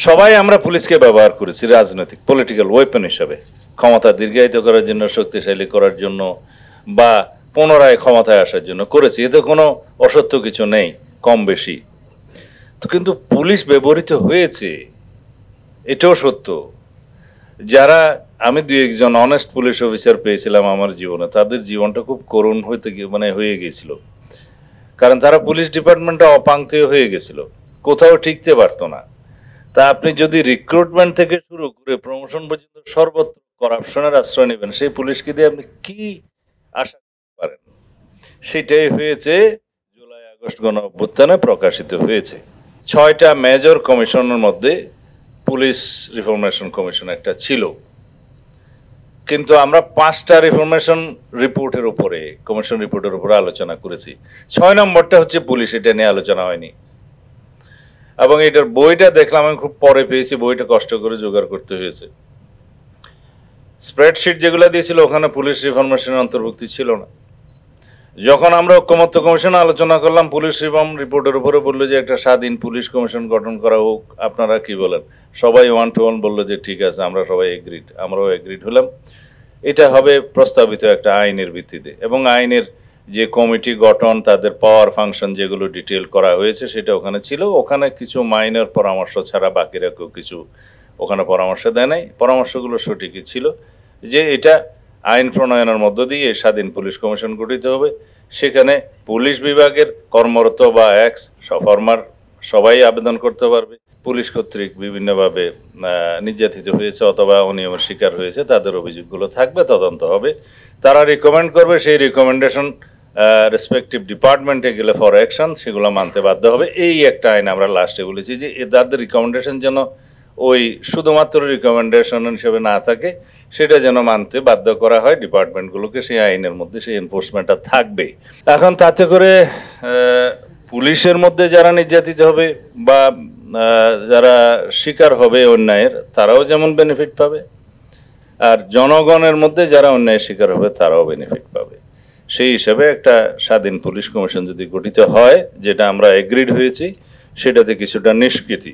সবাই আমরা পুলিশকে ব্যবহার করেছি রাজনৈতিক পলিটিক্যাল ওয়েপন হিসাবে, ক্ষমতা দীর্ঘায়িত করার জন্য, শক্তিশালী করার জন্য, বা পুনরায় ক্ষমতায় আসার জন্য করেছি। এতে কোনো অসত্য কিছু নেই, কম বেশি। তো কিন্তু পুলিশ ব্যবহৃত হয়েছে, এটাও সত্য। যারা, আমি দুই একজন অনেস্ট পুলিশ অফিসার পেয়েছিলাম আমার জীবনে, তাদের জীবনটা খুব করুণ হয়ে গিয়েছিল। কারণ তারা পুলিশ ডিপার্টমেন্টে অপাংক্তেয় হয়ে গেছিল, কোথাও টিকতে পারতো না। তা আপনি যদি রিক্রুটমেন্ট থেকে শুরু করে প্রমোশন পর্যন্ত সর্বত্র করাপশনের আশ্রয় নেবেন, সেই পুলিশকে দিয়ে আপনি কি আশা করতে পারেন? সেটাই হয়েছে জুলাই আগস্ট গণ অভ্যুত্থানে প্রকাশিত হয়েছে। 6টা মেজর কমিশনের মধ্যে পুলিশ রিফরমেশন কমিশন একটা ছিল, কিন্তু আমরা 5টা রিফরমেশন কমিশন রিপোর্টের উপরে আলোচনা করেছি। 6 নম্বরটা হচ্ছে পুলিশ, এটা নিয়ে আলোচনা হয়নি। এবং এটার বইটা দেখলাম, আমি খুব পরে পেয়েছি, বইটা কষ্ট করে জোগাড় করতে হয়েছে। স্প্রেডশিট যেগুলো দিয়েছিল ওখানে পুলিশ রিফরমেশনের অন্তর্ভুক্তি ছিল না। যখন আমরা ঐকমত্য কমিশনে আলোচনা করলাম পুলিশ রিফর্ম রিপোর্টের উপরে, বললো যে একটা স্বাধীন পুলিশ কমিশন গঠন করা হোক, আপনারা কি বলেন? সবাই 1 to 1 বললো যে ঠিক আছে, আমরা সবাই এগ্রিড। আমরাও এগ্রিড হলাম। এটা হবে প্রস্তাবিত একটা আইনের ভিত্তিতে, এবং আইনের যে কমিটি গঠন, তাদের পাওয়ার ফাংশন যেগুলো ডিটেল করা হয়েছে সেটা ওখানে ছিল। ওখানে কিছু মাইনর পরামর্শ ছাড়া বাকিরা কেউ কিছু ওখানে পরামর্শ দেয় নাই। পরামর্শগুলো সঠিকই ছিল যে এটা আইন প্রণয়নের মধ্য দিয়ে স্বাধীন পুলিশ কমিশন গঠিত হবে। সেখানে পুলিশ বিভাগের কর্মরত বা এক্স ফরমার সবাই আবেদন করতে পারবে। পুলিশ কর্তৃক বিভিন্নভাবে নির্যাতিত হয়েছে অথবা অনিয়মের শিকার হয়েছে, তাদের অভিযোগগুলো থাকবে, তদন্ত হবে, তারা রিকমেন্ড করবে, সেই রিকমেন্ডেশন রেসপেক্টিভ ডিপার্টমেন্টে গেলে ফর অ্যাকশন সেগুলো মানতে বাধ্য হবে। এই একটা আইন আমরা লাস্টে বলেছি যে তাদের রিকমেন্ডেশন যেন ওই শুধুমাত্র রিকমেন্ডেশন হিসেবে না থাকে, সেটা যেন মানতে বাধ্য করা হয় ডিপার্টমেন্টগুলোকে। সেই আইনের মধ্যে সেই এনফোর্সমেন্টটা থাকবে। এখন তাতে করে পুলিশের মধ্যে যারা নির্যাতিত হবে বা যারা শিকার হবে অন্যায়ের, তারাও যেমন বেনিফিট পাবে, আর জনগণের মধ্যে যারা অন্যায়ের শিকার হবে তারাও বেনিফিট পাবে। সেই হিসাবে একটা স্বাধীন পুলিশ কমিশন যদি গঠিত হয়, যেটা আমরা এগ্রিড হয়েছি, সেটাতে কিছুটা নিষ্কৃতি।